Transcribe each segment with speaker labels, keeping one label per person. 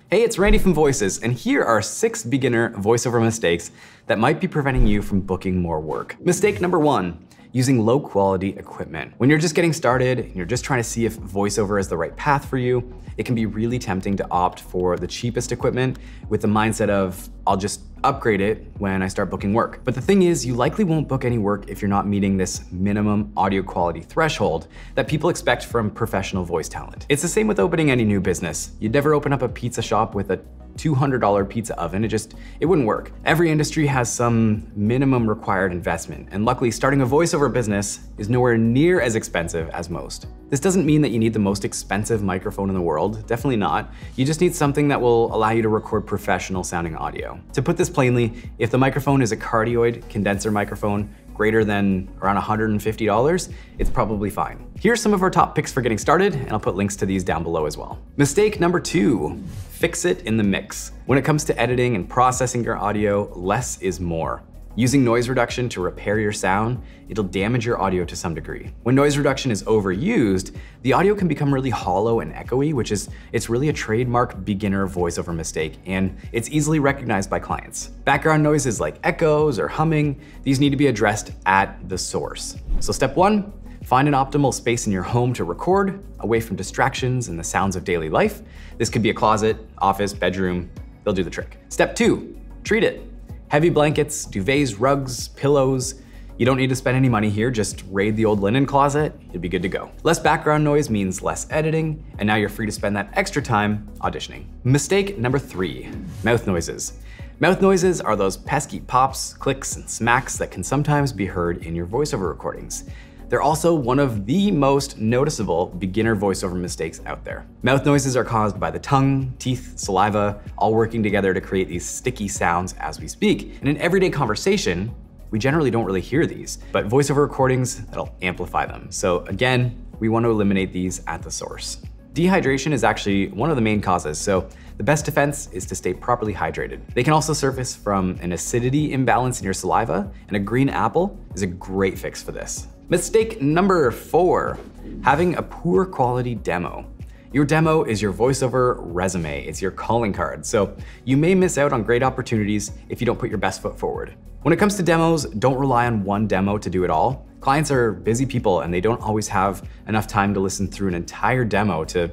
Speaker 1: Hey, it's Randy from Voices, and here are 6 beginner voiceover mistakes that might be preventing you from booking more work. Mistake number 1, using low quality equipment. When you're just getting started and you're just trying to see if voiceover is the right path for you, it can be really tempting to opt for the cheapest equipment with the mindset of, I'll just upgrade it when I start booking work. But the thing is, you likely won't book any work if you're not meeting this minimum audio quality threshold that people expect from professional voice talent. It's the same with opening any new business. You'd never open up a pizza shop with a $200 pizza oven. It wouldn't work. Every industry has some minimum required investment, and luckily starting a voiceover business is nowhere near as expensive as most. This doesn't mean that you need the most expensive microphone in the world, definitely not. You just need something that will allow you to record professional sounding audio. To put this plainly, if the microphone is a cardioid condenser microphone greater than around $150, it's probably fine. Here's some of our top picks for getting started, and I'll put links to these down below as well. Mistake number 2, fix it in the mix. When it comes to editing and processing your audio, less is more. Using noise reduction to repair your sound, it'll damage your audio to some degree. When noise reduction is overused, the audio can become really hollow and echoey, it's really a trademark beginner voiceover mistake, and it's easily recognized by clients. Background noises like echoes or humming, these need to be addressed at the source. So step 1, find an optimal space in your home to record, away from distractions and the sounds of daily life. This could be a closet, office, bedroom, they'll do the trick. Step 2, treat it. Heavy blankets, duvets, rugs, pillows. You don't need to spend any money here, just raid the old linen closet, you'll be good to go. Less background noise means less editing, and now you're free to spend that extra time auditioning. Mistake number 3, mouth noises. Mouth noises are those pesky pops, clicks, and smacks that can sometimes be heard in your voiceover recordings. They're also one of the most noticeable beginner voiceover mistakes out there. Mouth noises are caused by the tongue, teeth, saliva, all working together to create these sticky sounds as we speak. And in everyday conversation, we generally don't really hear these, but voiceover recordings, that'll amplify them. So again, we want to eliminate these at the source. Dehydration is actually one of the main causes, so the best defense is to stay properly hydrated. They can also surface from an acidity imbalance in your saliva, and a green apple is a great fix for this. Mistake number 4, having a poor quality demo. Your demo is your voiceover resume, it's your calling card, so you may miss out on great opportunities if you don't put your best foot forward. When it comes to demos, don't rely on one demo to do it all. Clients are busy people and they don't always have enough time to listen through an entire demo to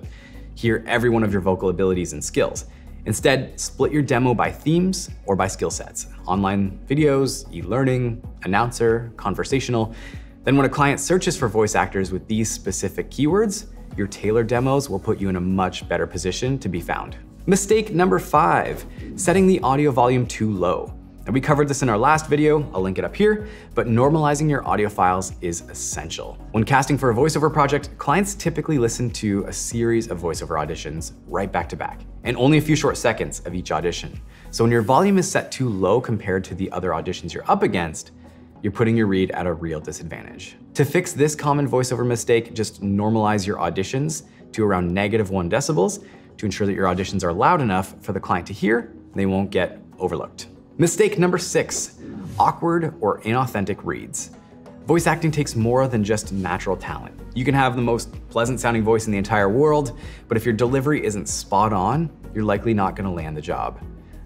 Speaker 1: hear every one of your vocal abilities and skills. Instead, split your demo by themes or by skill sets. Online videos, e-learning, announcer, conversational. Then when a client searches for voice actors with these specific keywords, your tailored demos will put you in a much better position to be found. Mistake number 5, setting the audio volume too low. And we covered this in our last video, I'll link it up here, but normalizing your audio files is essential. When casting for a voiceover project, clients typically listen to a series of voiceover auditions right back to back, and only a few short seconds of each audition. So when your volume is set too low compared to the other auditions you're up against, you're putting your read at a real disadvantage. To fix this common voiceover mistake, just normalize your auditions to around -1 decibels to ensure that your auditions are loud enough for the client to hear, and they won't get overlooked. Mistake number 6, awkward or inauthentic reads. Voice acting takes more than just natural talent. You can have the most pleasant sounding voice in the entire world, but if your delivery isn't spot on, you're likely not gonna land the job.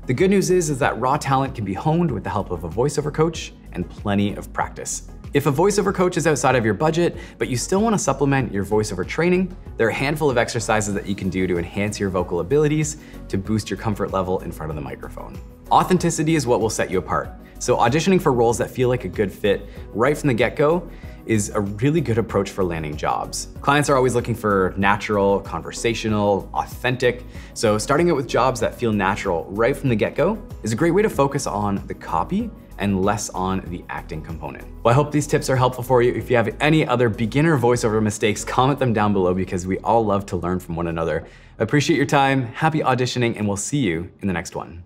Speaker 1: The good news is that raw talent can be honed with the help of a voiceover coach and plenty of practice. If a voiceover coach is outside of your budget, but you still want to supplement your voiceover training, there are a handful of exercises that you can do to enhance your vocal abilities to boost your comfort level in front of the microphone. Authenticity is what will set you apart. So auditioning for roles that feel like a good fit right from the get-go is a really good approach for landing jobs. Clients are always looking for natural, conversational, authentic. So starting out with jobs that feel natural right from the get-go is a great way to focus on the copy and less on the acting component. Well, I hope these tips are helpful for you. If you have any other beginner voiceover mistakes, comment them down below because we all love to learn from one another. I appreciate your time, happy auditioning, and we'll see you in the next one.